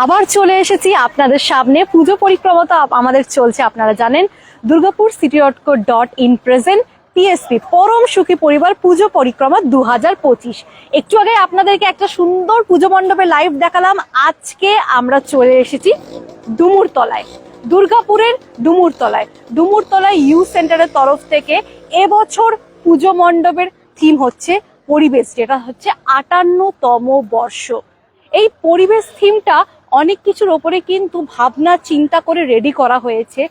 আবার চলে এসেছি আপনাদের সামনে। পুজো পরিক্রমা তো আমাদের চলছে, আপনারা জানেন। দুর্গাপুর city.co.in প্রেজেন্ট পিএসপি পরম সুখী পরিবার পুজো পরিক্রমা 2025। একটু আগে আপনাদেরকে একটা সুন্দর পুজো মণ্ডপে লাইভ দেখালাম। আজকে আমরা চলে এসেছি ডুমুরতলায়, দুর্গাপুরের ডুমুরতলায় ইউ সেন্টারের তরফ থেকে এবছর পুজো মণ্ডপের থিম হচ্ছে পরিবেশ, যেটা হচ্ছে 58তম বর্ষ। এই পরিবেশ থিমটা অনেক কিছুর ওপরে কিন্তু ভাবনা চিন্তা করে রেডি করা হয়েছে।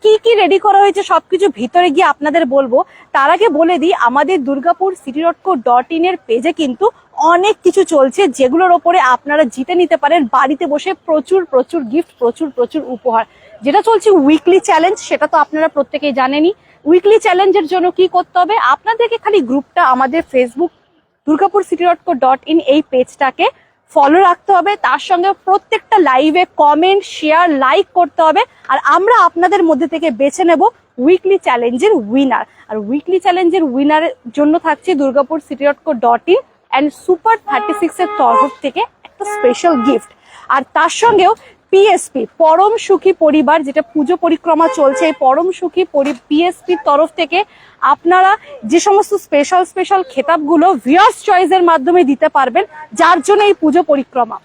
কি কি রেডি করা হয়েছে সবকিছু ভিতরে গিয়ে আপনাদের বলবো। তার আগে বলে দিই, আমাদের দুর্গাপুর city.co.in এর পেজে কিন্তু অনেক কিছু চলছে, যেগুলোর ওপরে আপনারা জিতে নিতে পারেন বাড়িতে বসে প্রচুর প্রচুর গিফট, প্রচুর প্রচুর উপহার। যেটা চলছে উইকলি চ্যালেঞ্জ, সেটা তো আপনারা প্রত্যেকেই জানেনই। উইকলি চ্যালেঞ্জের জন্য কি করতে হবে, আপনাদেরকে খালি গ্রুপটা আমাদের ফেসবুক দুর্গাপুর city.co.in এই পেজটাকে ফলো রাখতে হবে, তার সঙ্গে প্রত্যেকটা লাইভে কমেন্ট, শেয়ার, লাইক করতে হবে। আর আমরা আপনাদের মধ্যে থেকে বেছে নেব উইকলি চ্যালেঞ্জের উইনার। আর উইকলি চ্যালেঞ্জের উইনারের জন্য থাকছে দুর্গাপুর city.co.in অ্যান্ড সুপার 36 এর তরফ থেকে একটা স্পেশাল গিফট। আর তার সঙ্গেও পিএসপি পরম সুখী পরিবার, যেটা পুজো পরিক্রমা চলছে, এই পরম সুখী পিএসপির তরফ থেকে আপনারা যে সমস্ত স্পেশাল খেতাবগুলো ভিউয়ার্স চয়েসের মাধ্যমে দিতে পারবেন, যার জন্য এই পুজো পরিক্রমা।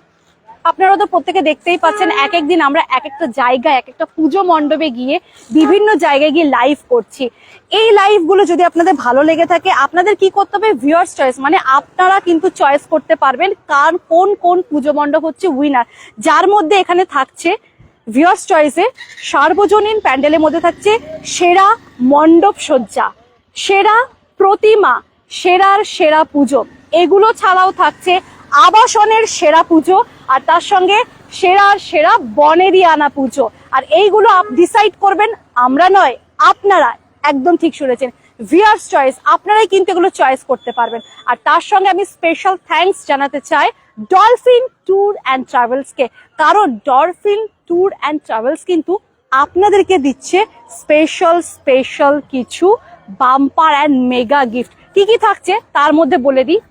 আপনারা তো প্রত্যেকে দেখতেই পাচ্ছেন, এক এক দিন আমরা এক একটা জায়গায়, এক একটা পুজো মণ্ডপে গিয়ে বিভিন্ন জায়গায় গিয়ে লাইভ করছি। এই লাইভগুলো যদি আপনাদের ভালো লেগে থাকে, আপনাদের কি করতে হবে, ভিউয়ার্স চয়েস, মানে আপনারা কিন্তু চয়েস করতে পারবেন কার কোন কোন পুজো মণ্ডপ হচ্ছে উইনার। যার মধ্যে এখানে থাকছে ভিউয়ার্স চয়েসে সার্বজনীন প্যান্ডেলের মধ্যে থাকছে সেরা মণ্ডপ সজ্জা, সেরা প্রতিমা, সেরা পুজো। এগুলো ছাড়াও থাকছে আবাসনের সেরা পুজো, আর তার সঙ্গে সেরা বনেদি আনা পুজো। আর এইগুলো ডিসাইড করবেন আমরা নয়, আপনারা। একদম ঠিক শুনেছেন, ভিউয়ার্স চয়েস, আপনারাই কিন্তু এগুলো চয়েস করতে পারবেন। আর তার সঙ্গে আমি স্পেশাল থ্যাঙ্কস জানাতে চাই ডলফিন ট্যুর অ্যান্ড ট্রাভেলসকে, কারণ ডলফিন ট্যুর অ্যান্ড ট্রাভেলস কিন্তু আপনাদেরকে দিচ্ছে স্পেশাল কিছু বাম্পার অ্যান্ড মেগা গিফট। কি কি থাকছে তার মধ্যে বলে দিই।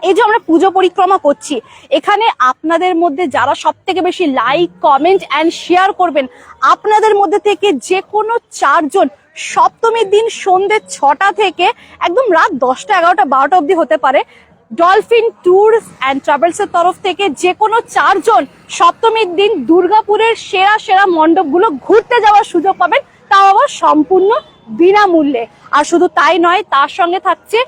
এই যে আমরা পুজো পরিক্রমা করছি, এখানে আপনাদের মধ্যে যারা সব থেকে বেশি লাইক, কমেন্ট অ্যান্ড শেয়ার করবেন, আপনাদের মধ্যে থেকে যে কোনো 4 জন সপ্তমীর দিন সন্ধ্যে 6টা থেকে একদম রাত 10টা, 11টা, 12টা অব্দি হতে পারে, ডলফিন ট্যুরস অ্যান্ড ট্রাভেলস এর তরফ থেকে যে কোনো 4 জন সপ্তমীর দিন দুর্গাপুরের সেরা মণ্ডপগুলো ঘুরতে যাওয়ার সুযোগ পাবেন, তাও আবার সম্পূর্ণ বিনামূল্যে। আর শুধু তাই নয়, তার সঙ্গে থাকছে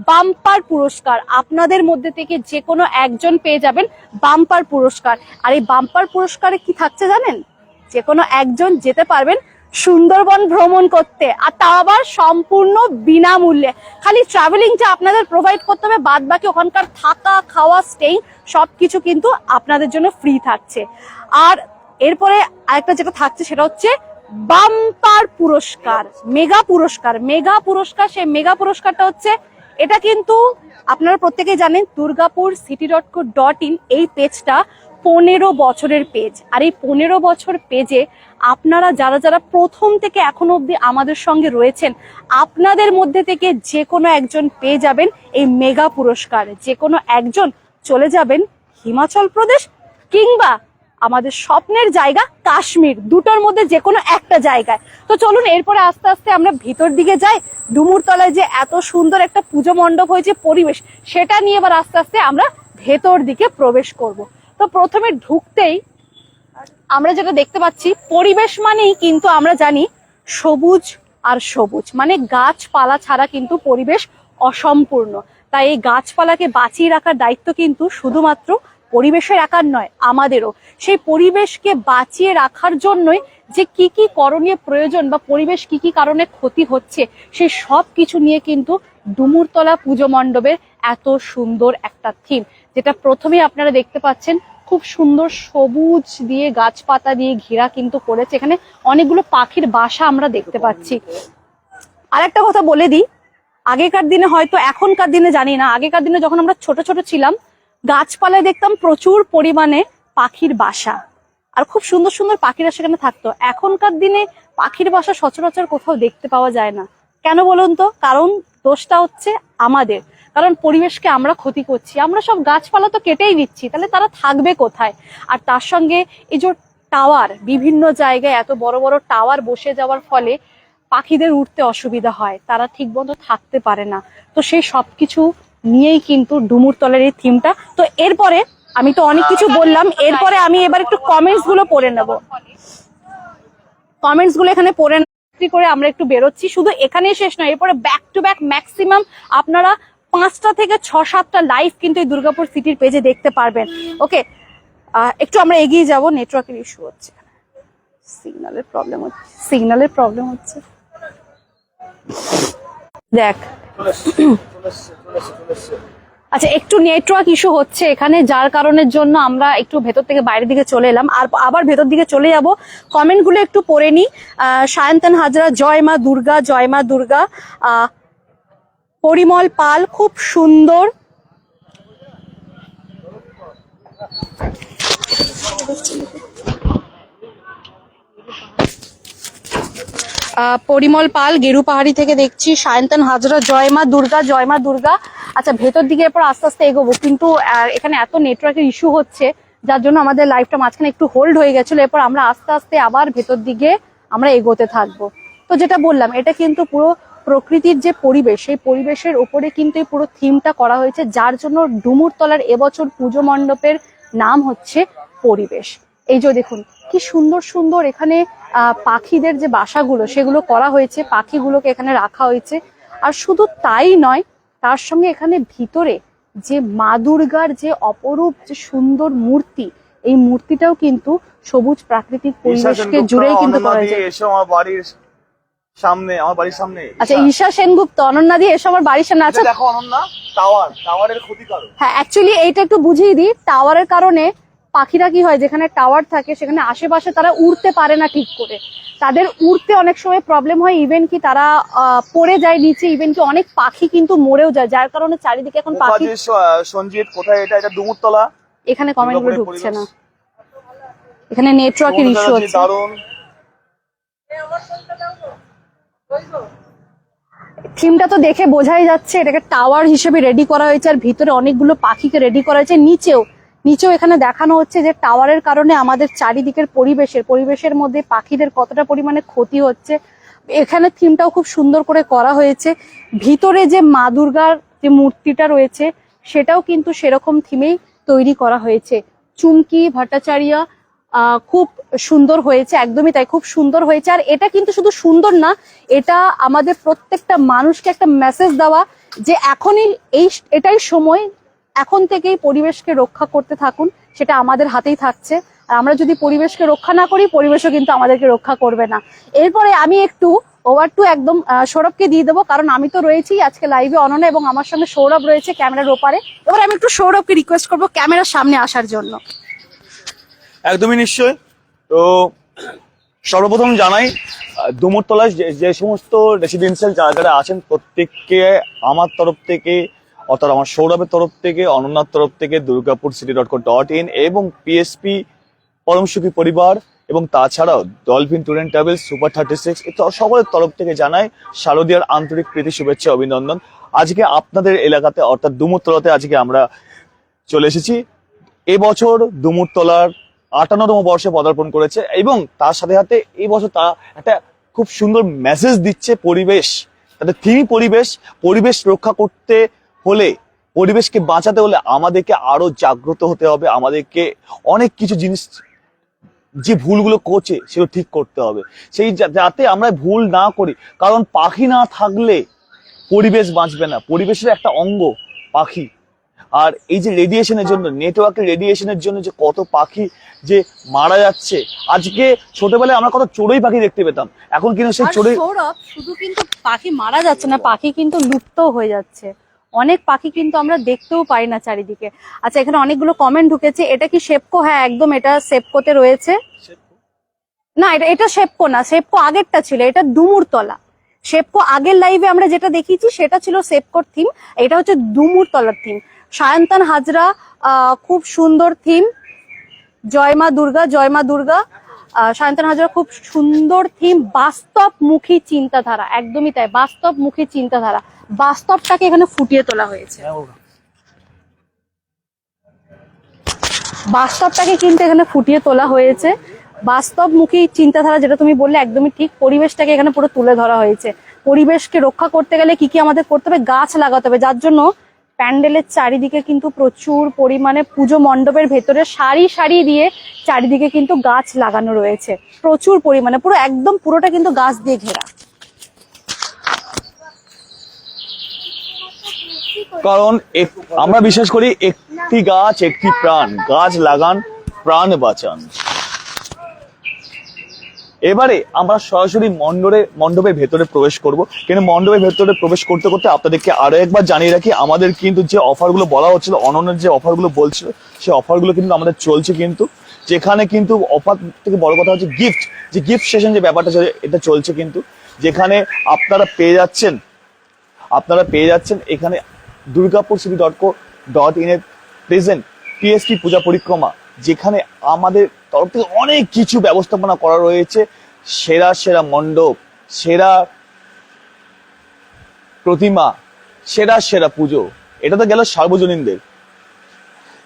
বাম্পার পুরস্কার। আপনাদের মধ্যে থেকে যে কোনো একজন পেয়ে যাবেন বাম্পার পুরস্কার। আর এই বাম্পার পুরস্কারে কি থাকছে জানেন, যে কোনো একজন যেতে পারবেন সুন্দরবন ভ্রমণ করতে, আর তাও আবার সম্পূর্ণ বিনামূল্যে। খালি ট্রাভেলিংটা আপনাদের প্রোভাইড করতে হবে, বাদ বাকি ওখানকার থাকা, খাওয়া, স্টেইং সবকিছু কিন্তু আপনাদের জন্য ফ্রি থাকছে। আর এরপরে আরেকটা যেটা থাকছে সেটা হচ্ছে বাম্পার পুরস্কার, মেগা পুরস্কার। সেই মেগা পুরস্কারটা হচ্ছে, এটা কিন্তু আপনারা প্রত্যেকেই জানেন, দুর্গাপুর city.co.in এই পেজটা 15 বছরের পেজ। আর এই 15 বছর পেজে আপনারা যারা প্রথম থেকে এখনো অব্দি আমাদের সঙ্গে রয়েছেন, আপনাদের মধ্যে থেকে যে কোনো একজন পেয়ে যাবেন এই মেগা পুরস্কার। যে কোনো একজন চলে যাবেন হিমাচল প্রদেশ কিংবা আমাদের স্বপ্নের জায়গা কাশ্মীর, দুটোর মধ্যে যে কোনো একটা জায়গায়। তো চলুন এরপরে আস্তে আস্তে আমরা ভিতর দিকে যাই। ডুমুরতলায় যে এত সুন্দর একটা পুজো মণ্ডপ হয়েছে, পরিবেশ, সেটা নিয়ে এবার আস্তে আস্তে আমরা ভেতর দিকে প্রবেশ করব। তো প্রথমে ঢুকতেই আমরা যেটা দেখতে পাচ্ছি, পরিবেশ মানেই কিন্তু আমরা জানি সবুজ, আর সবুজ মানে গাছপালা ছাড়া কিন্তু পরিবেশ অসম্পূর্ণ। তাই এই গাছপালাকে বাঁচিয়ে রাখার দায়িত্ব কিন্তু শুধুমাত্র পরিবেশের একার নয়, আমাদেরও। সেই পরিবেশকে বাঁচিয়ে রাখার জন্যই যে কি কি করণীয় প্রয়োজন, বা পরিবেশ কি কি কারণে ক্ষতি হচ্ছে, সেই সব কিছু নিয়ে কিন্তু ডুমুরতলা পুজো মণ্ডপের এত সুন্দর একটা থিম, যেটা প্রথমেই আপনারা দেখতে পাচ্ছেন খুব সুন্দর সবুজ দিয়ে, গাছপাতা দিয়ে ঘেরা কিন্তু করেছে। এখানে অনেকগুলো পাখির বাসা আমরা দেখতে পাচ্ছি। আর একটা কথা বলে দিই, আগেকার দিনে, হয়তো এখনকার দিনে জানি না, আগেকার দিনে যখন আমরা ছোট ছিলাম, গাছপালায় দেখতাম প্রচুর পরিমাণে পাখির বাসা, আর খুব সুন্দর পাখিরা সেখানে থাকতো। এখনকার দিনে পাখির বাসা সচরাচর কোথাও দেখতে পাওয়া যায় না। কেন বলুন তো? কারণ দোষটা হচ্ছে আমাদের, কারণ পরিবেশকে আমরা ক্ষতি করছি, আমরা সব গাছপালা তো কেটেই দিচ্ছি, তাহলে তারা থাকবে কোথায়? আর তার সঙ্গে এই যে টাওয়ার, বিভিন্ন জায়গায় এত বড় বড় টাওয়ার বসে যাওয়ার ফলে পাখিদের উঠতে অসুবিধা হয়, তারা ঠিক মতো থাকতে পারে না। তো সেই সবকিছু নিয়েই কিন্তু ডুমুরতলার এই থিমটা। তো এরপরে আমি তো অনেক কিছু বললাম, এরপরে আমি এবার একটু কমেন্টস গুলো পড়ে নেব। কমেন্টস গুলো এখানে পড়ে করে আমরা একটু বেরোচ্ছি। শুধু এখানেই শেষ নয়, এরপরে ব্যাক টু ব্যাক ম্যাক্সিমাম আপনারা 5টা থেকে 6-7টা লাইভ কিন্তু এই দুর্গাপুর সিটির পেজে দেখতে পারবেন। ওকে, একটু আমরা এগিয়ে যাব, নেটওয়ার্কের ইস্যু হচ্ছে, সিগন্যালের প্রবলেম হচ্ছে। দেখ, আচ্ছা একটু নেটওয়ার্ক ইস্যু হচ্ছে এখানে, যার কারণের জন্য আমরা একটু ভেতর থেকে বাইরের দিকে চলে এলাম, আর আবার ভেতর দিকে চলে যাব। কমেন্ট গুলো একটু পড়ে নি। সায়ন্তন হাজরা, জয় মা দুর্গা, জয় মা দুর্গা। পরিমল পাল, খুব সুন্দর। পরিমল পাল গেরু পাহাড়ি থেকে দেখছি। সায়ন্তন হাজরা, জয় মা দুর্গা, জয় মা দুর্গা। আচ্ছা, ভেতর দিকে এরপর আস্তে আস্তে এগোবো, কিন্তু এখানে এত নেটওয়ার্কের ইস্যু হচ্ছে যার জন্য আমাদের লাইভটা মাঝখানে একটু হোল্ড হয়ে গেছিল। এরপর আমরা আস্তে আস্তে আবার ভেতর দিকে আমরা এগোতে থাকবো। তো যেটা বললাম, এটা কিন্তু পুরো প্রকৃতির যে পরিবেশ, সেই পরিবেশের উপরে কিন্তু এই পুরো থিমটা করা হয়েছে, যার জন্য ডুমুরতলার এবছর পুজো মণ্ডপের নাম হচ্ছে পরিবেশ। এই যে দেখুন কি সুন্দর সুন্দর এখানে পাখিদের যে বাসাগুলো সেগুলো করা হয়েছে, পাখিগুলোকে এখানে রাখা হয়েছে। আর শুধু তাই নয়, তার সঙ্গে এখানে ভিতরে যে মা দুর্গার যে অপরূপ যে সুন্দর মূর্তি, এই মূর্তিটাও কিন্তু সবুজ প্রাকৃতিক পরিবেশকে জুড়েই কিন্তু করা হয়েছে। আমার বাড়ির সামনে। আচ্ছা, ঈশা সেনগুপ্ত, অনন্যা দিয়ে এসো আমার বাড়ির সামনে। আচ্ছা দেখো অনন্যা, টাওয়ারের ক্ষতিকারক। হ্যাঁ, অ্যাকচুয়ালি এইটা একটু বুঝিয়ে দিই। টাওয়ারের কারণে পাখিরা কি হয়, যেখানে টাওয়ার থাকে সেখানে আশেপাশে তারা উড়তে পারে না ঠিক করে, তাদের উড়তে অনেক সময় প্রবলেম হয়, ইভেন কি তারা পড়ে যায় নিচে, ইভেন কি অনেক পাখি কিন্তু মরেও যায়, যার কারণে চারিদিকে এখন পাখি। সঞ্জিত কোথায়? এটা ডুমুরতলা। এখানে কমেন্ট গুলো ঢুকছে না, এখানে নেটওয়ার্কের ইস্যু হচ্ছে। থিমটা তো দেখে বোঝাই যাচ্ছে এটাকে টাওয়ার হিসেবে রেডি করা হয়েছে, আর ভিতরে অনেকগুলো পাখিকে রেডি করা হয়েছে। নিচেও এখানে দেখানো হচ্ছে যে টাওয়ারের কারণে আমাদের চারিদিকের পরিবেশের মধ্যে পাখিদের কতটা পরিমাণে ক্ষতি হচ্ছে। এখানে থিমটাও খুব সুন্দর করে করা হয়েছে। ভিতরে যে মা দুর্গার যে মূর্তিটা রয়েছে সেটাও কিন্তু সেরকম থিমেই তৈরি করা হয়েছে। চুমকি ভট্টাচার্য, খুব সুন্দর হয়েছে, একদমই তাই, খুব সুন্দর হয়েছে। আর এটা কিন্তু শুধু সুন্দর না, এটা আমাদের প্রত্যেকটা মানুষকে একটা মেসেজ দেওয়া যে এখনই এটাই সময়, এখন থেকেই পরিবেশকে রক্ষা করতে থাকুন, সেটা আমাদের হাতেই থাকছে। আর আমরা যদি পরিবেশকে রক্ষা না করি, পরিবেশও কিন্তু আমাদেরকে রক্ষা করবে না। এরপরে আমি একটু ওভার টু একদম সৌরভকে দিয়ে দেবো, কারণ আমি তো রয়েছি আজকে লাইভে, অনন্যা এবং আমার সঙ্গে সৌরভ রয়েছে ক্যামেরার ওপারে। এবার আমি একটু সৌরভকে রিকোয়েস্ট করবো ক্যামেরার সামনে আসার জন্য। একদমই নিশ্চয়। তো সর্বপ্রথম জানাই, ডুমুরতলায় যে সমস্ত রেসিডেন্সিয়াল যারা আছেন প্রত্যেককে আমার তরফ থেকে, অর্থাৎ আমার সৌরভের তরফ থেকে, অনন্যার তরফ থেকে, দুর্গাপুর city.co.in এবং পিএসপি পরম সুখী পরিবার এবং তাছাড়াও dolphin tour and travels, super 36, সকলের তরফ থেকে জানাই শারদীয়ার আন্তরিক প্রীতি, শুভেচ্ছা, অভিনন্দন। আজকে আপনাদের এলাকাতে অর্থাৎ ডুমুরতলাতে আজকে আমরা চলে এসেছি। এবছর ডুমুরতলার 58তম বর্ষে পদার্পণ করেছে এবং তার সাথে সাথে এই বছর তা একটা খুব সুন্দর মেসেজ দিচ্ছে। পরিবেশ, তাদের থিমই পরিবেশ রক্ষা করতে হলে, পরিবেশকে বাঁচাতে হলে আমাদেরকে আরো জাগ্রত হতে হবে, আমাদেরকে অনেক কিছু জিনিস যে ভুলগুলো করছে সেগুলো ঠিক করতে হবে, সেই যাতে আমরা ভুল না করি। কারণ পাখি না থাকলে পরিবেশ বাঁচবে না, পরিবেশের একটা অঙ্গ পাখি। আর এই যে রেডিয়েশনের জন্য, নেটওয়ার্কের রেডিয়েশনের জন্য যে কত পাখি যে মারা যাচ্ছে। আজকে ছোটবেলায় আমরা কত চড়ুই পাখি দেখতে পেতাম, এখন কিন্তু সেই চড়ুই। সৌরভ, শুধু কিন্তু পাখি মারা যাচ্ছে না, পাখি কিন্তু লুপ্ত হয়ে যাচ্ছে। অনেক পাখি কিন্তু আমরা দেখতেও পাই না চারিদিকে। আচ্ছা, এখানে অনেকগুলো কমেন্ট ঢুকেছে। এটা কি সেপকো? হ্যাঁ একদম, এটা সেপকোতে রয়েছে। না, এটা সেপকো না, সেপকো আগেরটা ছিল, এটা ডুমুরতলা। সেপকো আগের লাইভে আমরা যেটা দেখিয়েছি সেটা ছিল সেপকোর থিম, এটা হচ্ছে ডুমুরতলার থিম। সায়ন্তন হাজরা, খুব সুন্দর থিম। জয় মা দুর্গা, জয় মা দুর্গা। সায়ন্তন হাজরা খুব সুন্দর থিম, বাস্তবমুখী চিন্তাধারা, একদমই তাই, বাস্তবমুখী চিন্তাধারা, বাস্তবটাকে এখানে ফুটিয়ে তোলা হয়েছে। বাস্তবটাকে কিন্তু এখানে ফুটিয়ে তোলা হয়েছে, বাস্তবমুখী চিন্তাধারা যেটা তুমি বললে একদমই ঠিক। পরিবেশটাকে এখানে পুরো তুলে ধরা হয়েছে। পরিবেশকে রক্ষা করতে গেলে কি কি আমাদের করতে হবে, গাছ লাগাতে হবে, যার জন্য প্যান্ডেলের চারিদিকে কিন্তু প্রচুর পরিমাণে পুজো মণ্ডপের ভেতরে সারি সারি দিয়ে চারিদিকে কিন্তু গাছ লাগানো রয়েছে প্রচুর পরিমাণে, পুরো একদম পুরোটা কিন্তু গাছ দিয়ে ঘেরা। কারণ আমরা বিশ্বাস করি একটি গাছ একটি প্রাণ, গাছ লাগান প্রাণ বাঁচান। এবারে আমরা সরাসরি মণ্ডপের ভেতরে প্রবেশ করব, কিন্তু মণ্ডপের ভেতরে প্রবেশ করতে করতে আপনাদেরকে আরো একবার জানিয়ে রাখি, আমাদের কিন্তু যে অফারগুলো বলা হচ্ছিল, অনন্যের যে অফারগুলো বলছিল, সেই অফারগুলো কিন্তু আমাদের চলছে, কিন্তু যেখানে কিন্তু অফার থেকে বড় কথা হচ্ছে গিফট, যে গিফট সেশন যে ব্যাপারটা এটা চলছে, কিন্তু যেখানে আপনারা পেয়ে যাচ্ছেন এখানে durgapurcity.co.in এর প্রেজেন্ট টিএসপি পূজা পরিক্রমা, যেখানে আমাদের তরফ থেকে অনেক কিছু ব্যবস্থাপনা করা রয়েছে। সেরা সেরা মণ্ডপ, সেরা প্রতিমা, সেরা সেরা পুজো, এটা তো গেল সার্বজনীনদের।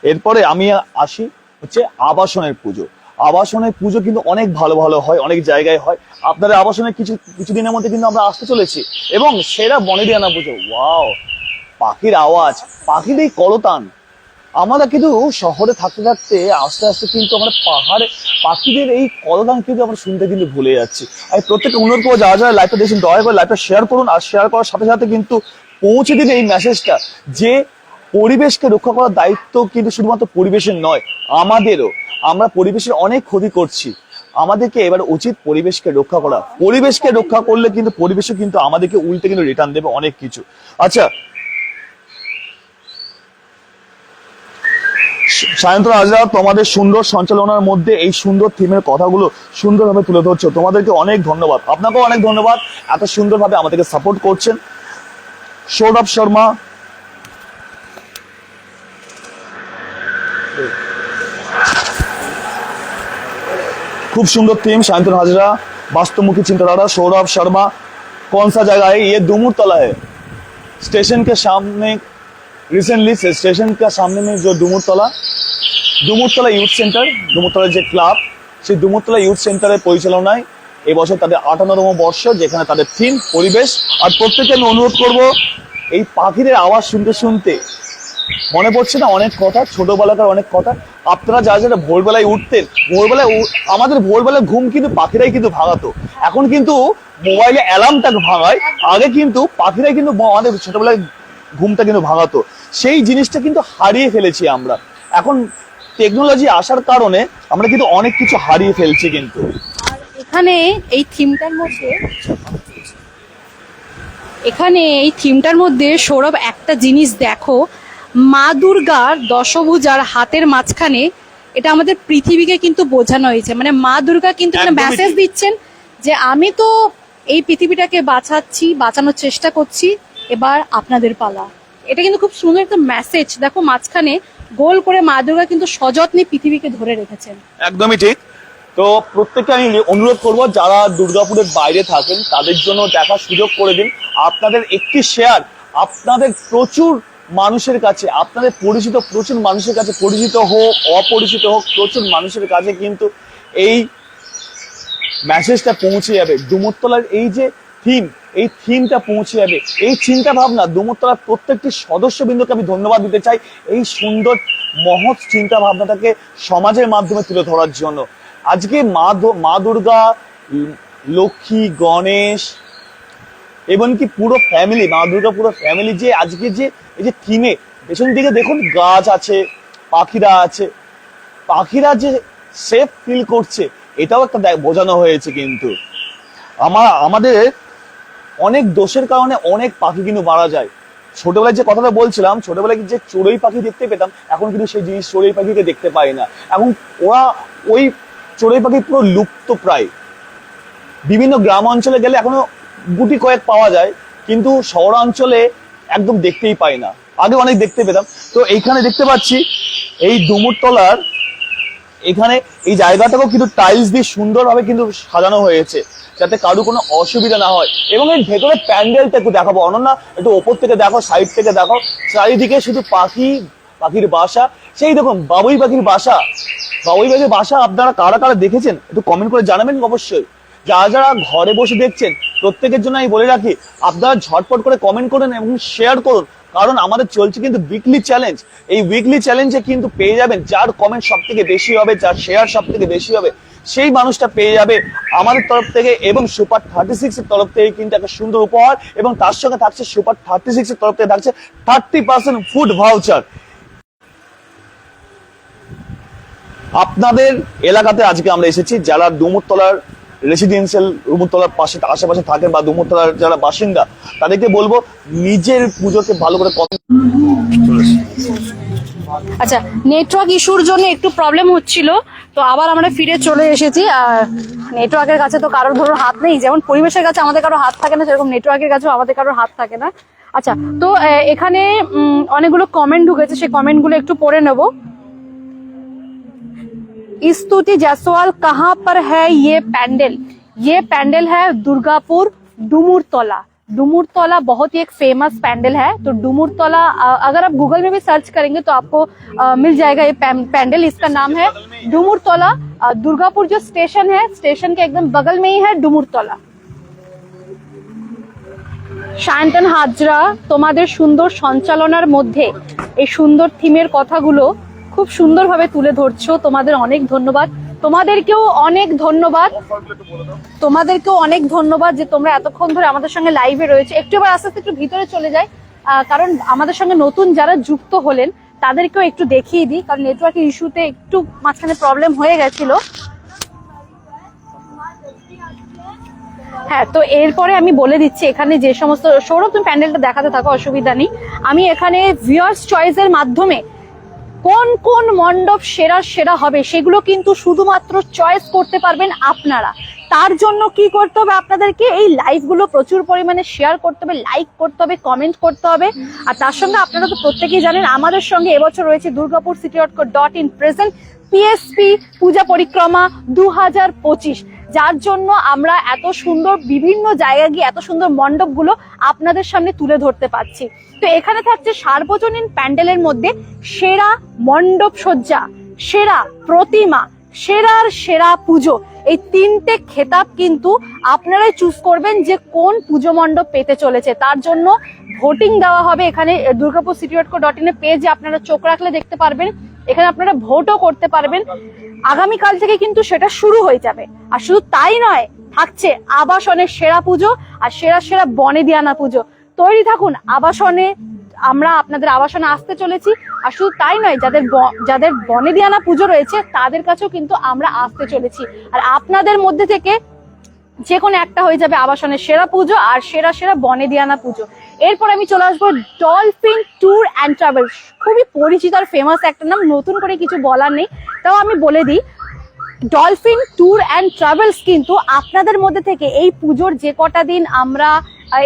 এরপরে আমি আসি হচ্ছে আবাসনের পুজো। আবাসনের পুজো কিন্তু অনেক ভালো ভালো হয়, অনেক জায়গায় হয়। আপনাদের আবাসনের কিছুদিনের মধ্যে কিন্তু আমরা আসতে চলেছি, এবং সেরা বনেদিয়ানা পুজো। ওয়াও, পাখির আওয়াজ, পাখির এই কলতান, আমরা কিন্তু শহরে থাকতে থাকতে আস্তে আস্তে কিন্তু আমরা পাহাড়ে পাখিদের এই কলতান কিন্তু আমরা শুনতে কিন্তু ভুলে যাচ্ছি। আমি প্রত্যেকটা অনুরোধ করবো, যারা যারা লাইভটা দেখছেন দয়া করে লাইভটা শেয়ার করুন, আর শেয়ার করার সাথে সাথে কিন্তু পৌঁছে দিন এই মেসেজটা, যে পরিবেশকে রক্ষা করার দায়িত্ব কিন্তু শুধুমাত্র পরিবেশের নয়, আমাদেরও। আমরা পরিবেশের অনেক ক্ষতি করছি, আমাদেরকে এবার উচিত পরিবেশকে রক্ষা করা। পরিবেশকে রক্ষা করলে কিন্তু পরিবেশও কিন্তু আমাদেরকে উল্টে কিন্তু রিটার্ন দেবে অনেক কিছু। আচ্ছা, সায়ন্তন হাজরা, তোমাদের সুন্দর সঞ্চালনার মধ্যে এই সুন্দর থিমের কথাগুলো সুন্দরভাবে তুলে ধরছো, তোমাদেরকে অনেক ধন্যবাদ। আপনাকেও অনেক ধন্যবাদ, এত সুন্দরভাবে আমাদেরকে সাপোর্ট করছেন। সৌরভ শর্মা, খুব সুন্দর থিম, सायंतन हाजरा, वास्तवमुखी चिंताधारा। सौरभ शर्मा, कौन सा जगह है ये? डुमुरतला है, स्टेशन के सामने, रिसेंटली स्टेशन के सामने में जो ডুমুরতলা ইউথ সেন্টার, ডুমুরতলা যে ক্লাব, সেই ডুমুরতলা ইউথ সেন্টারের পরিচালনায় এবছর তাদের 58তম বর্ষ, যেখানে তাদের থিম পরিবেশ। আর প্রত্যেককে আমি অনুরোধ করব, এই পাখিদের আওয়াজ শুনতে শুনতে মনে পড়ছে না অনেক কথা, ছোটবেলাকার অনেক কথা। আপনারা যারা যারা ভোরবেলায় উঠতেন, আমাদের ভোরবেলায় ঘুম কিন্তু পাখিরাই কিন্তু ভাঙাতো। এখন কিন্তু মোবাইলে অ্যালার্মটাকে ভাঙায়, আগে কিন্তু পাখিরাই কিন্তু আমাদের ছোটবেলায় ঘুমটা কিন্তু ভাঙাতো। সেই জিনিসটা কিন্তু হারিয়ে ফেলেছি আমরা। এখন টেকনোলজি আসার কারণে আমরা কিন্তু অনেক কিছু হারিয়ে ফেলছি। কিন্তু এখানে এই থিমটার মধ্যে সৌরভ একটা জিনিস দেখো, মা দুর্গার দশভুজার হাতের মাঝখানে, এটা আমাদের পৃথিবীকে কিন্তু বোঝানো হয়েছে। মানে মা দুর্গা কিন্তু মেসেজ দিচ্ছেন যে আমি তো এই পৃথিবীটাকে বাঁচানোর চেষ্টা করছি, এবার আপনাদের পালা। এটা কিন্তু খুব সুন্দর একটা মেসেজ। দেখো মাঝখানে গোল করে মা দুর্গা কিন্তু সযত্নে পৃথিবীকে ধরে রেখেছেন। একদমই ঠিক। তো প্রত্যেককে আমি অনুরোধ করব, যারা দুর্গাপুরের বাইরে থাকেন তাদের জন্য দেখার সুযোগ করে দিন। আপনাদের একটি শেয়ার আপনাদের প্রচুর মানুষের কাছে, আপনাদের পরিচিত প্রচুর মানুষের কাছে, পরিচিত হোক অপরিচিত হোক, প্রচুর মানুষের কাছে কিন্তু এই মেসেজটা পৌঁছে যাবে। ডুমুরতলার এই যে থিম, এই থিমটা পৌঁছে যাবে। এই চিন্তা ভাবনা ডুমুরতলার প্রত্যেকটি সদস্যবৃন্দকে আমি ধন্যবাদ দিতে চাই, এই সুন্দর মহৎ চিন্তা ভাবনাটাকে সমাজের মাধ্যমে তুলে ধরার জন্য। আজকে মা দুর্গা, লক্ষ্মী, গণেশ, এমনকি পুরো ফ্যামিলি, মা দুর্গা পুরো ফ্যামিলি যে আজকে যে এই যে থিমে পেছন দিকে দেখুন গাছ আছে, পাখিরা আছে, পাখিরা যে সেফ ফিল করছে, এটাও একটা বোঝানো হয়েছে। কিন্তু আমাদের অনেক দোষের কারণে অনেক পাখি কিন্তু মারা যায়। ছোটবেলায় যে কথাটা বলছিলাম, ছোটবেলায় যে চড়ুই পাখি দেখতে পেতাম, এখন কিন্তু সেই জিনিস চড়ুই পাখিকে দেখতে পাই না। এখন ওই চড়ুই পাখি পুরো লুপ্ত প্রায়। বিভিন্ন গ্রাম অঞ্চলে গেলে এখনো গুটি কয়েক পাওয়া যায়, কিন্তু শহরাঞ্চলে একদম দেখতেই পাই না। আগে অনেক দেখতে পেতাম। তো এইখানে দেখতে পাচ্ছি এই ডুমুরতলার এখানে এই জায়গাটাকেও কিন্তু টাইলস দিয়ে সুন্দরভাবে কিন্তু সাজানো হয়েছে, যাতে কারো কোনো অসুবিধা না হয়। এবং এর ভেতরে প্যান্ডেলটা একটু দেখাবো অনন্যা, একটু ওপর থেকে দেখো, সাইড থেকে দেখো, চারিদিকে শুধু পাখির বাসা। সেই দেখুন বাবুই পাখির বাসা, বাবুই পাখির বাসা আপনারা কারা কারা দেখেছেন একটু কমেন্ট করে জানাবেন অবশ্যই। যারা যারা ঘরে বসে দেখছেন প্রত্যেকের জন্য আমি বলে রাখি, আপনারা ঝটপট করে কমেন্ট করুন এবং শেয়ার করুন, কারণ আমাদের চলছে কিন্তু উইকলি চ্যালেঞ্জ। এই উইকলি চ্যালেঞ্জে কিন্তু পেয়ে যাবেন যার কমেন্ট সব থেকে বেশি হবে, যার শেয়ার সব থেকে বেশি হবে, সেই মানুষটা পেয়ে যাবে আমাদের তরফ থেকে এবং সুপার 36 এর তরফ থেকে কিন্তু একটা সুন্দর উপহার, এবং তার সঙ্গে থাকছে সুপার 36 এর তরফ থেকে থাকছে 30% ফুড ভাউচার। আপনাদের এলাকাতে আজকে আমরা এসেছি, যারা ডুমুরতলার রেসিডেন্সিয়াল ডুমুরতলার পাশে আশেপাশে থাকেন বা ডুমুরতলার যারা বাসিন্দা, তাদেরকে বলবো নিজের পুজোকে ভালো করে আচ্ছা, নেটওয়ার্ক ইস্যুর জন্য একটু প্রবলেম হচ্ছিল, তো আবার আমরা ফিরে চলে এসেছি। আর নেটওয়ার্কের কাছে তো কারোর ধরো হাত নেই, যেমন পরিবেশের কাছে আমাদের কারো হাত থাকে না, সেরকম নেটওয়ার্কের কাছেও আমাদের কারোর হাত থাকে না। আচ্ছা, তো এখানে অনেকগুলো কমেন্ট ঢুকেছে, সেই কমেন্টগুলো একটু পড়ে নেব। स्तुति जायसवाल, कहाँ पर है ये पैंडल? ये पैंडल है दुर्गापुर डुमुरतला। डुमुरतला बहुत ही एक फेमस पैंडल है। तो डुमुरतला अगर आप गूगल में भी सर्च करेंगे तो आपको मिल जाएगा ये पैंडल। इसका नाम है डुमुरतला। दुर्गापुर जो स्टेशन है, स्टेशन के एकदम बगल में ही है डुमुरतला। সায়ন্তন হাজরা, তোমাদের সুন্দর সঞ্চালনার মধ্যে এই সুন্দর থিমের কথাগুলো খুব সুন্দরভাবে তুলে ধরছো, তোমাদের অনেক ধন্যবাদ। তোমাদেরকেও অনেক ধন্যবাদ, তোমাদেরকেও অনেক ধন্যবাদ যে তোমরা এতক্ষণ ধরে আমাদের সঙ্গে লাইভে রয়েছে। একটু এবার আস্তে আস্তে একটু ভিতরে চলে যাই, কারণ আমাদের সঙ্গে নতুন যারা যুক্ত হলেন তাদেরকেও একটু দেখিয়ে দিই, কারণ নেটওয়ার্কের ইস্যুতে একটু মাঝখানে প্রবলেম হয়ে গেছিল। হ্যাঁ, তো এরপরে আমি বলে দিচ্ছি এখানে যে সমস্ত, সৌরভ তুমি প্যান্ডেলটা দেখাতে থাকো, অসুবিধা নেই। আমি এখানে ভিউয়ার্স চয়েসের মাধ্যমে কোন কোন মণ্ডপ সেরা সেরা হবে সেগুলো কিন্তু শুধুমাত্র চয়েস করতে পারবেন আপনারা। তার জন্য কি করতে হবে আপনাদেরকে? এই লাইভগুলো প্রচুর পরিমাণে শেয়ার করতে হবে, লাইক করতে হবে, কমেন্ট করতে হবে। আর তার সঙ্গে আপনারা তো প্রত্যেকেই জানেন আমাদের সঙ্গে এবছর রয়েছে দুর্গাপুর city.co.in প্রেজেন্ট পিএসপি পূজা পরিক্রমা 2025, যার জন্য আমরা এত সুন্দর বিভিন্ন জায়গা গিয়ে এত সুন্দর মণ্ডপগুলো আপনাদের সামনে তুলে ধরতে পারছি। তো এখানে থাকছে সার্বজনীন প্যান্ডেলের মধ্যে সেরা মণ্ডপ সজ্জা, সেরা প্রতিমা, সেরার সেরা পুজো, এই তিনটে খেতাব কিন্তু আপনারাই চুজ করবেন যে কোন পুজো মণ্ডপ পেতে চলেছে। তার জন্য ভোটিং দেওয়া হবে এখানে দুর্গাপুর city.co.in পেজে, আপনারা চোখ রাখলে দেখতে পারবেন। এখানে আপনারা ভোটও করতে পারবেন। আগামীকাল থেকে কিন্তু সেটা শুরু হয়ে যাবে। আর শুধু তাই নয়, থাকছে আবাসনের সেরা পুজো আর সেরা সেরা বনেদিয়ানা পুজো। তৈরি থাকুন আবাসনে, আমরা আপনাদের আবাসনে আসতে চলেছি। আর শুধু তাই নয়, যাদের বনেদিয়ানা পুজো রয়েছে তাদের কাছেও কিন্তু আমরা আসতে চলেছি। আর আপনাদের মধ্যে থেকে যে কোনো একটা হয়ে যাবে আবাসনের সেরা পুজো আর সেরা সেরা বনেদিয়ানা পুজো। এরপর আমি চলে আসবো ডলফিন ট্যুর অ্যান্ড ট্রাভেলস। খুবই পরিচিত আর ফেমাস একটা নাম, নতুন করে কিছু বলার নেই, তাও আমি বলে দিই। ডলফিন ট্যুর অ্যান্ড ট্রাভেলস কিন্তু আপনাদের মধ্যে থেকে এই পুজোর যে কটা দিন আমরা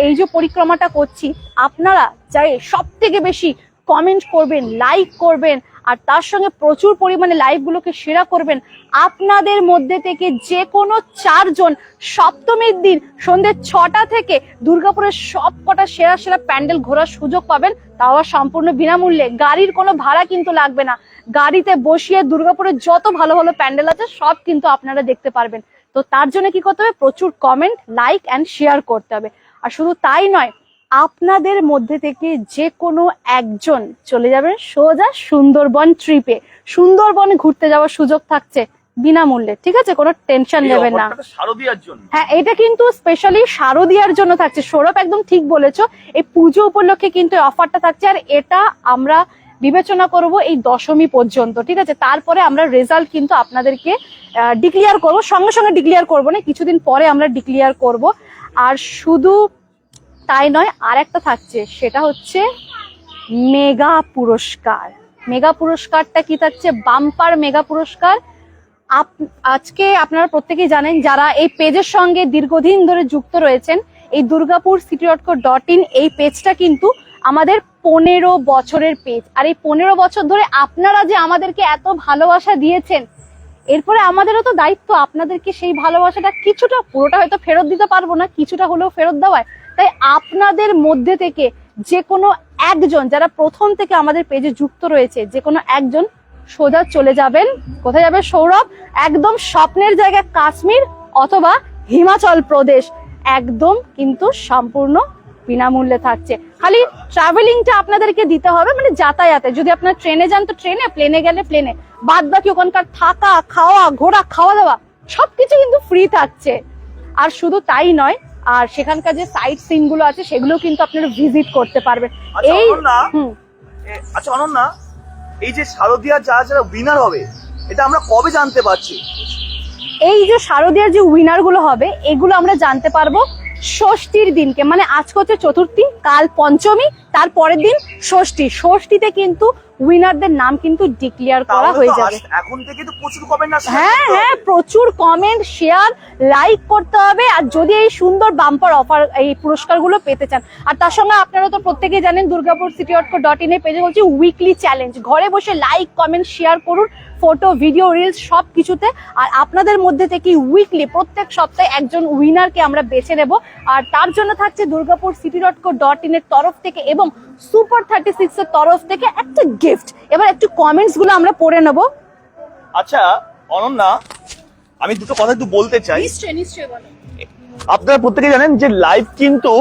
এই যে পরিক্রমাটা করছি, আপনারা চাই সব থেকে বেশি কমেন্ট করবেন, লাইক করবেন, আর তার সঙ্গে প্রচুর পরিমাণে লাইভগুলোকে শেয়ার করবেন। আপনাদের মধ্যে থেকে যে কোনো 4 জন সপ্তমীর দিন সন্ধ্যে 6টা থেকে দুর্গাপুরের সব কটা সেরা সেরা প্যান্ডেল ঘোরার সুযোগ পাবেন, তাও সম্পূর্ণ বিনামূল্যে। গাড়ির কোনো ভাড়া কিন্তু লাগবে না, গাড়িতে বসিয়ে দুর্গাপুরের যত ভালো ভালো প্যান্ডেল আছে সব কিন্তু আপনারা দেখতে পারবেন। তো তার জন্য কি করতে হবে? প্রচুর কমেন্ট, লাইক অ্যান্ড শেয়ার করতে হবে। আর শুধু তাই নয়, আপনাদের মধ্যে থেকে যে কোনো একজন চলে যাবেন সোজা সুন্দরবন ট্রিপে। সুন্দরবনে ঘুরতে যাওয়ার সুযোগ থাকছে বিনামূল্যে, ঠিক আছে? কোনো টেনশন নেবেন না। হ্যাঁ, এটা কিন্তু স্পেশালি শারদীয়ার জন্য থাকছে। সৌরভ একদম ঠিক বলেছো, এই পুজো উপলক্ষে কিন্তু অফারটা থাকছে। আর এটা আমরা বিবেচনা করব এই দশমী পর্যন্ত, ঠিক আছে? তারপরে আমরা রেজাল্ট কিন্তু আপনাদেরকে ডিক্লেয়ার করব, সঙ্গে সঙ্গে ডিক্লেয়ার করব না, কিছুদিন পরে আমরা ডিক্লেয়ার করব। আর শুধু তাই নয়, আর একটা থাকছে, সেটা হচ্ছে মেগা পুরস্কার। মেগা পুরস্কারটা কি থাকছে? বাম্পার মেগা পুরস্কার। আজকে আপনারা প্রত্যেকেই জানেন, যারা এই পেজের সঙ্গে দীর্ঘদিন ধরে যুক্ত রয়েছেন, এই দুর্গাপুর city.co.in এই পেজটা কিন্তু আমাদের 15 বছরের পেজ। আর এই 15 বছর ধরে আপনারা যে আমাদেরকে এত ভালোবাসা দিয়েছেন, এরপরে আমাদেরও তো দায়িত্ব আপনাদেরকে সেই ভালোবাসাটা কিছুটা, পুরোটা হয়তো ফেরত দিতে পারবো না, কিছুটা হলেও ফেরত দেওয়ায়। তাই আপনাদের মধ্যে থেকে যে কোনো একজন যারা প্রথম থেকে আমাদের পেজে যুক্ত রয়েছে, যে কোনো একজন সোজা চলে যাবেন, কোথায় যাবে সৌরভ? একদম স্বপ্নের জায়গায় কাশ্মীর অথবা হিমাচল প্রদেশ, একদম কিন্তু সম্পূর্ণ বিনামূল্যে থাকছে। খালি ট্রাভেলিংটা আপনাদেরকে দিতে হবে, মানে যাতায়াতে, যদি আপনার ট্রেনে যান তো ট্রেনে, প্লেনে গেলে প্লেনে, বাদ বাকি ওখানকার থাকা, খাওয়া, ঘোরা, খাওয়া দাওয়া সবকিছু কিন্তু ফ্রি থাকছে। আর শুধু তাই নয়, আর সেখানকার যে সাইট সিন গুলো আছে সেগুলো কিন্তু আপনারা ভিজিট করতে পারবেন। আচ্ছা এই অনন্যা, আচ্ছা অনন্যা, এই যে শারদীয়া যারা উইনার হবে, এটা আমরা কবে জানতে পারছি? এই যে শারদীয়ার যে উইনার গুলো হবে এগুলো আমরা জানতে পারবো ষষ্ঠীর দিনকে, মানে আজকে হচ্ছে চতুর্থী, কাল পঞ্চমী, তার পরের দিন ষষ্ঠী। ষষ্ঠীতে কিন্তু উইনারদের নাম কিন্তু ডিক্লেয়ার করা হয়ে যাবে। এখন থেকে তো প্রচুর কমেন্ট আসছে। হ্যাঁ হ্যাঁ, প্রচুর কমেন্ট, শেয়ার, লাইক করতে হবে। আর যদি এই সুন্দর বাম্পার অফার, এই পুরস্কারগুলো পেতে চান, আর তার সঙ্গে আপনারা তো প্রত্যেকেই জানেন দুর্গাপুর city.co.in এর পেজে হচ্ছে উইকলি চ্যালেঞ্জ, ঘরে বসে লাইক, কমেন্ট, শেয়ার করুন ফটো, ভিডিও, রিলস সব কিছুতে। আর আপনাদের মধ্যে থেকে উইকলি প্রত্যেক সপ্তাহে একজন উইনারকে আমরা বেছে নেব, আর তার জন্য থাকছে দুর্গাপুর city.co.in এর তরফ থেকে এবং সুপার 36 এর তরফ থেকে একটা গিফট। এবার একটু কমেন্টস গুলো আমরা পড়ে নেব। আচ্ছা অনন্যা, আমি দুটো কথা একটু বলতে চাই। নিশ্চয়ই নিশ্চয়ই বলো। আপনারা প্রত্যেকে জানেন যে লাইভ কিন্তু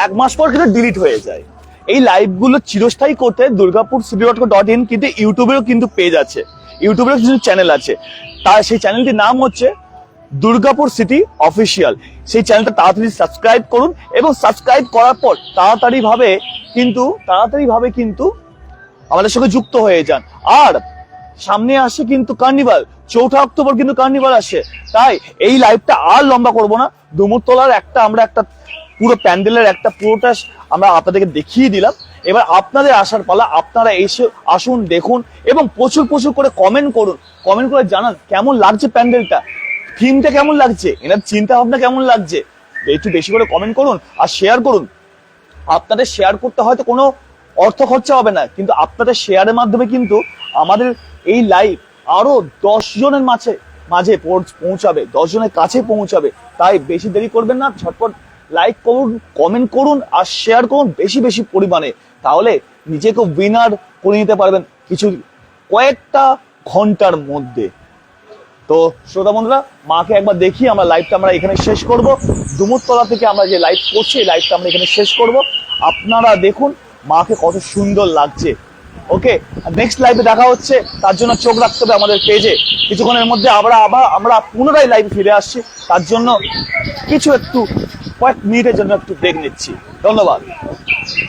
1 মাস পর কিন্তু ডিলিট হয়ে যায়। এই লাইভ গুলো চিরস্থায়ী করতে দুর্গাপুর city.co.in কিন্তু ইউটিউবেরও কিন্তু পেজ আছে, ইউটিউবেরও কিছু চ্যানেল আছে। তার সেই চ্যানেলটির নাম হচ্ছে দুর্গাপুর সিটি অফিসিয়াল। সেই চ্যানেলটা তাড়াতাড়ি সাবস্ক্রাইব করুন এবং সাবস্ক্রাইব করার পর তাড়াতাড়ি ভাবে কিন্তু আমাদের সঙ্গে যুক্ত হয়ে যান। আর সামনে আসে কিন্তু কার্নিভাল, 4 অক্টোবর কিন্তু কার্নিভাল আসে। তাই এই লাইভটা আর লম্বা করব না, ডুমুরতলার আমরা একটা পুরো প্যান্ডেলের পুরোটা আমরা আপনাদেরকে দেখিয়ে দিলাম। এবার আপনাদের আসার পালা, আপনারা এসে আসুন, দেখুন এবং প্রচুর করে কমেন্ট করুন, কমেন্ট করে জানান কেমন লাগছে প্যান্ডেলটা, থিমটা কেমন লাগছে, এনার চিন্তা ভাবনা কেমন লাগছে। একটু বেশি করে কমেন্ট করুন আর শেয়ার করুন। আপনাদের শেয়ার করতে হয়তো কোনো অর্থ খরচা হবে না, কিন্তু আপনাদের শেয়ারের মাধ্যমে কিন্তু আমাদের এই লাইভ আরো 10 জনের মাঝে পৌঁছাবে, 10 জনের কাছে পৌঁছাবে। তাই বেশি দেরি করবেন না, ঝটপট লাইক করুন, কমেন্ট করুন আর শেয়ার করুন বেশি পরিমাণে। তাহলে নিজেকে উইনার করে নিতে পারবেন কয়েকটা ঘন্টার মধ্যে। তো শ্রোতা বন্ধুরা, মাকে একবার দেখি আমরা লাইভটা আমরা এখানে শেষ করব। ডুমুরতলা থেকে আমরা যে লাইভ করছি এই লাইভটা আমরা এখানে শেষ করব। আপনারা দেখুন মাকে কত সুন্দর লাগছে। ওকে, নেক্সট লাইভে দেখা হচ্ছে, তার জন্য চোখ রাখতে হবে আমাদের পেজে। কিছুক্ষণের মধ্যে আমরা পুনরায় লাইভে ফিরে আসছি, তার জন্য কয়েক মিনিটের জন্য একটু ব্রেক নিচ্ছি। ধন্যবাদ।